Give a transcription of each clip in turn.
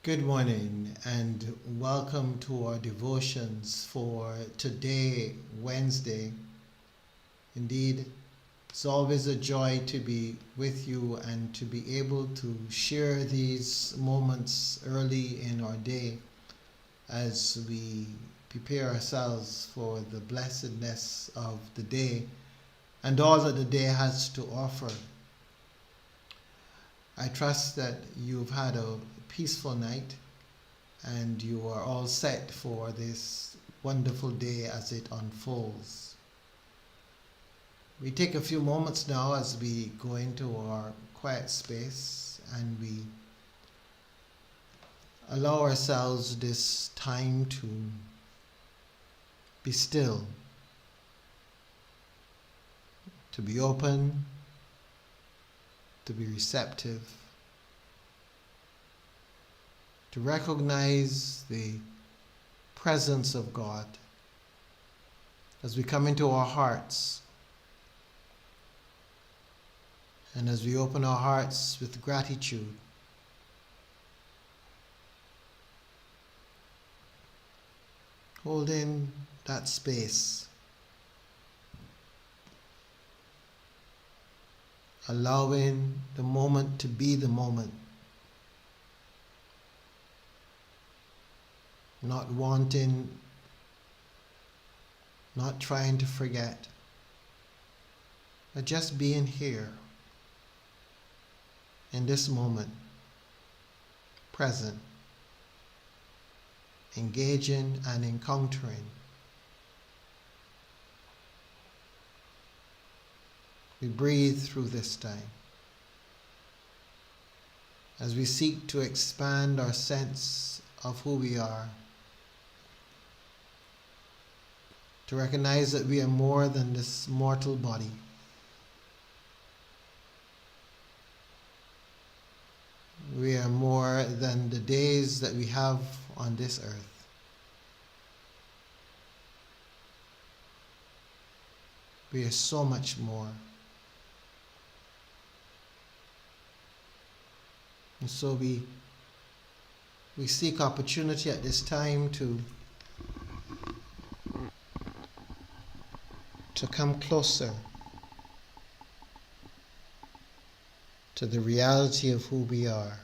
Good morning and welcome to our devotions for today, Wednesday. Indeed, it's always a joy to be with you and to be able to share these moments early in our day as we prepare ourselves for the blessedness of the day and all that the day has to offer. I trust that you've had a peaceful night and you are all set for this wonderful day as it unfolds. We take a few moments now as we go into our quiet space and we allow ourselves this time to be still, to be open, to be receptive, to recognize the presence of God as we come into our hearts and as we open our hearts with gratitude. Hold in that space, allowing the moment to be the moment. Not wanting, not trying to forget, but just being here in this moment, present, engaging and encountering. We breathe through this time as we seek to expand our sense of who we are, to recognize that we are more than this mortal body. We are more than the days that we have on this earth. We are so much more. And so we seek opportunity at this time to come closer to the reality of who we are.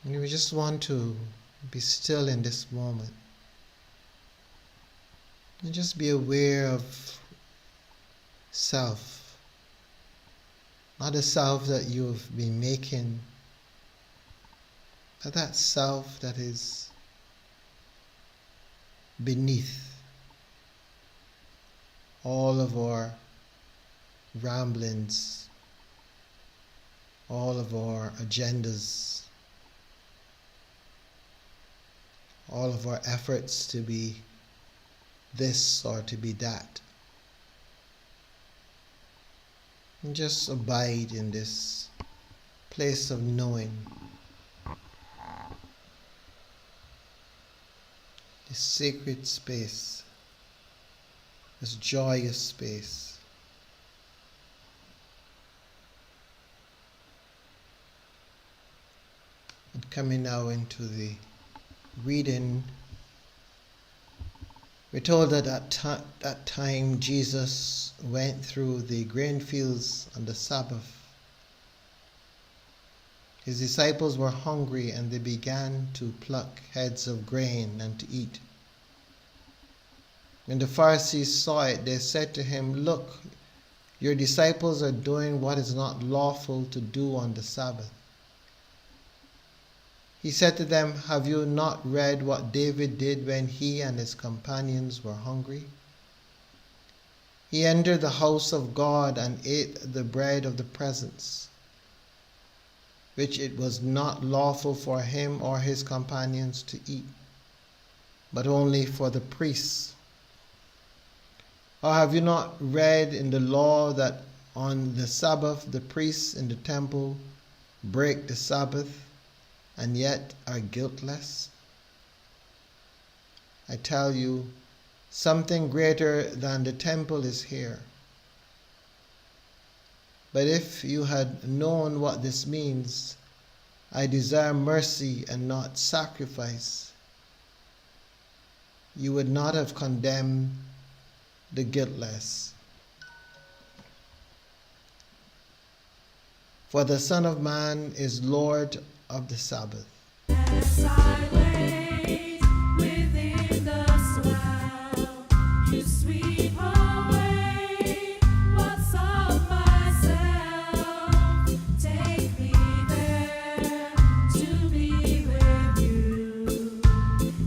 And we just want to be still in this moment and just be aware of self, not a self that you've been making that self that is beneath all of our ramblings, all of our agendas, all of our efforts to be this or to be that. And just abide in this place of knowing, this sacred space, this joyous space. And coming now into the reading, we're told that at that time Jesus went through the grain fields on the Sabbath. His disciples were hungry and they began to pluck heads of grain and to eat. When the Pharisees saw it, they said to him, "Look, your disciples are doing what is not lawful to do on the Sabbath." He said to them, "Have you not read what David did when he and his companions were hungry? He entered the house of God and ate the bread of the presence, which it was not lawful for him or his companions to eat, but only for the priests. Or have you not read in the law that on the Sabbath the priests in the temple break the Sabbath and yet are guiltless? I tell you, something greater than the temple is here. But if you had known what this means, 'I desire mercy and not sacrifice,' you would not have condemned the guiltless. For the Son of Man is Lord of the Sabbath." As I wait within the swell, you sweep away what's of myself. Take me there to be with you.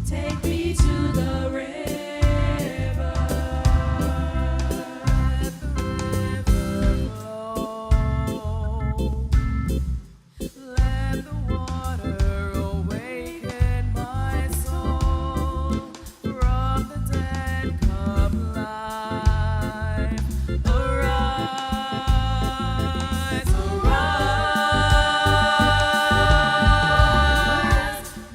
Take me to the river. Let the river flow. Let the water awaken my soul. From the dead come life. Arise, arise.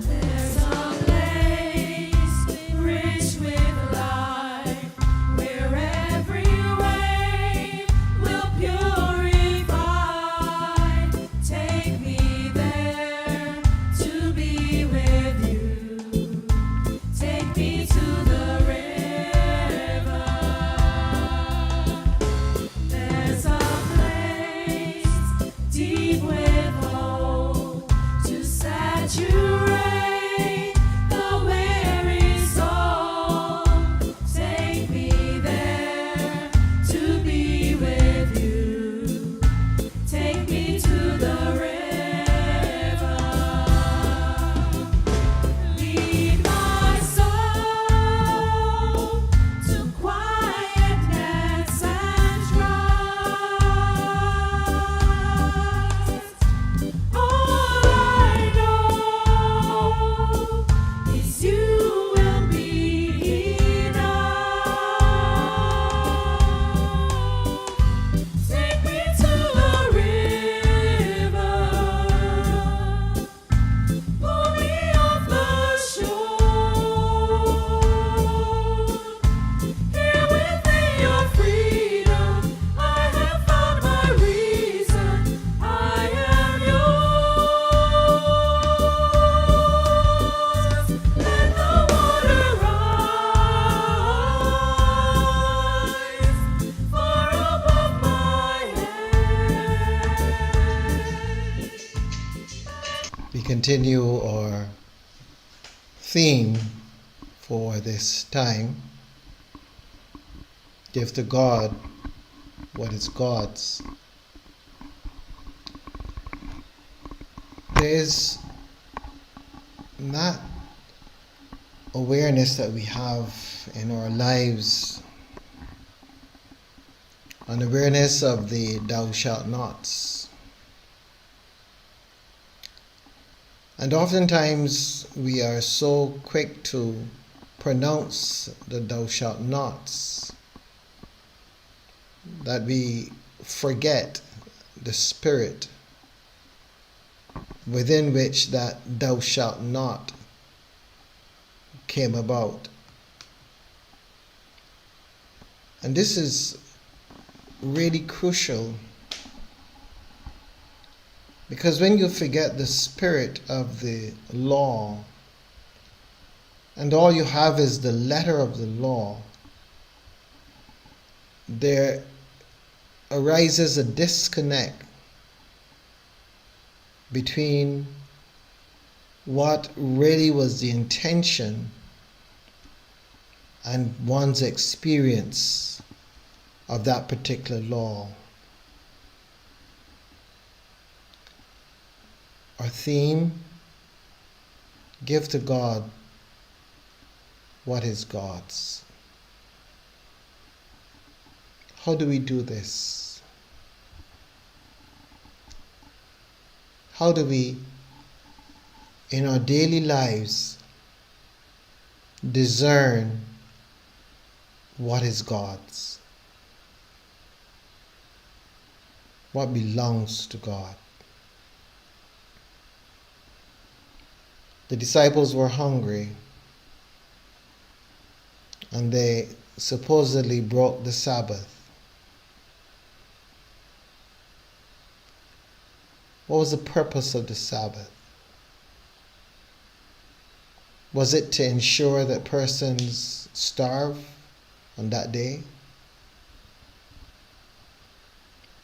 There's a place rich with life, where every wave will purify. Take me there to be with you. Take me to the river. There's a place deep with hope to saturate the weary soul. Take me there to be with you. Take me to the river. Lead my soul to quietness and trust. All I know is you will be enough. Take me to the river. Pull me off the shore. Here within your freedom, I have found my reason. I am yours. Let the water rise far above my head. We continue our theme for this time. Give to God what is God's. There is that awareness that we have in our lives, an awareness of the thou shalt nots. And oftentimes we are so quick to pronounce the thou shalt nots that we forget the spirit within which that thou shalt not came about. And this is really crucial, because when you forget the spirit of the law and all you have is the letter of the law, there arises a disconnect between what really was the intention and one's experience of that particular law. Our theme: give to God what is God's. How do we do this? How do we, in our daily lives, discern what is God's? What belongs to God? The disciples were hungry, and they supposedly broke the Sabbath. What was the purpose of the Sabbath? Was it to ensure that persons starve on that day?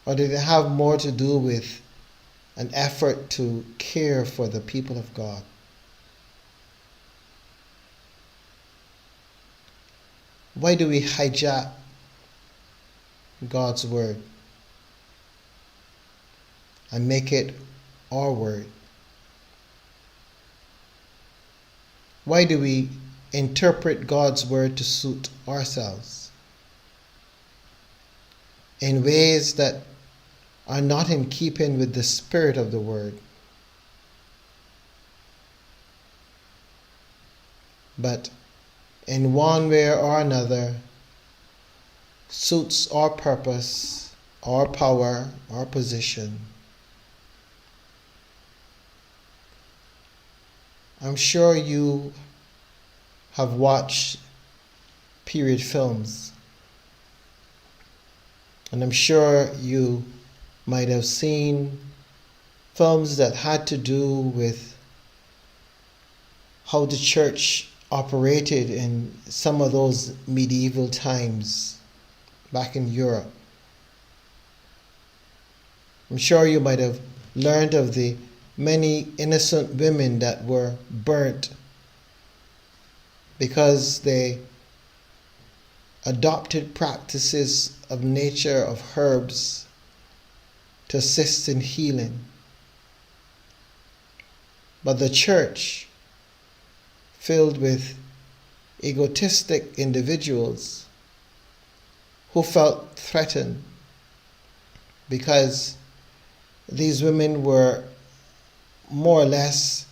Or did it have more to do with an effort to care for the people of God? Why do we hijack God's word and make it our word? Why do we interpret God's word to suit ourselves in ways that are not in keeping with the spirit of the word, but in one way or another suits our purpose, our power, our position? I'm sure you have watched period films, and I'm sure you might have seen films that had to do with how the church operated in some of those medieval times back in Europe. I'm sure you might have learned of the many innocent women that were burnt because they adopted practices of nature, of herbs, to assist in healing. But the church, filled with egotistic individuals who felt threatened because these women were more or less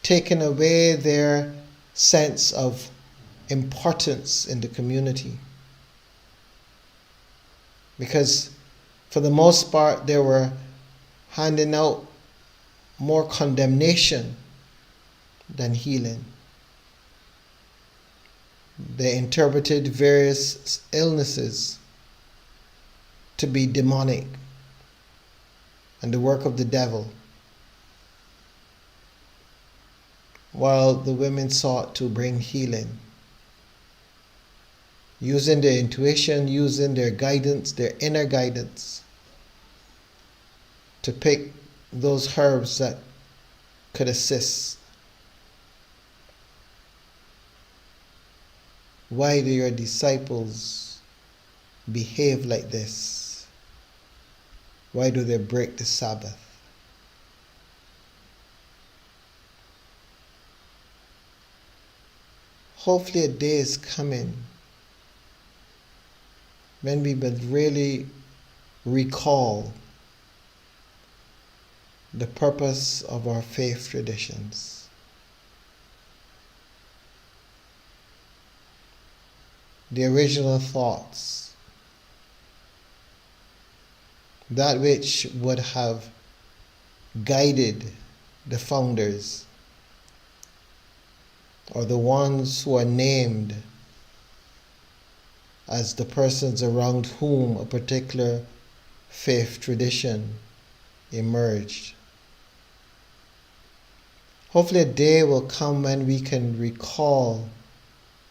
taking away their sense of importance in the community. Because for the most part, they were handing out more condemnation than healing. They interpreted various illnesses to be demonic and the work of the devil, while the women sought to bring healing, using their intuition, using their guidance, their inner guidance, to pick those herbs that could assist. Why do your disciples behave like this? Why do they break the Sabbath? hopefully a day is coming when we will really recall the purpose of our faith traditions. The original thoughts, that which would have guided the founders, or the ones who are named as the persons around whom a particular faith tradition emerged. Hopefully a day will come when we can recall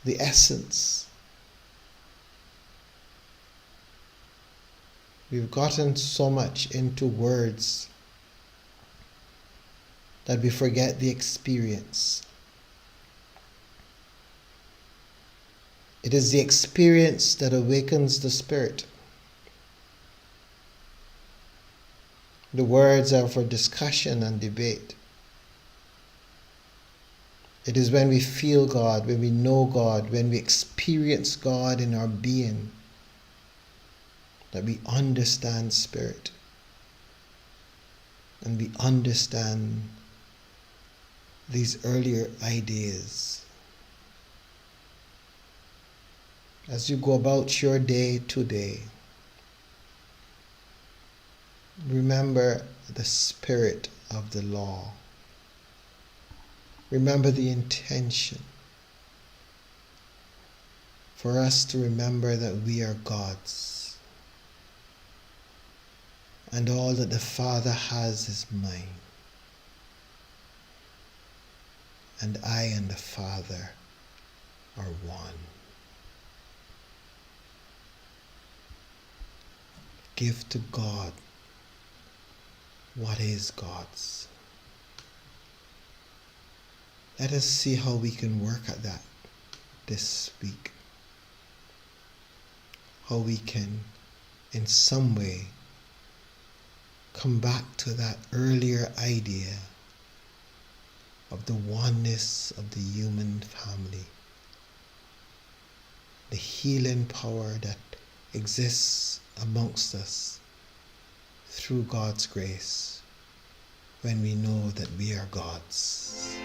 the essence. We've gotten so much into words that we forget the experience. It is the experience that awakens the spirit. The words are for discussion and debate. It is when we feel God, when we know God, when we experience God in our being, that we understand spirit and we understand these earlier ideas. As you go about your day today, remember the spirit of the law. Remember the intention for us to remember that we are God's. And all that the Father has is mine. And I and the Father are one. Give to God what is God's. Let us see how we can work at that this week. How we can, in some way, come back to that earlier idea of the oneness of the human family, the healing power that exists amongst us through God's grace when we know that we are God's.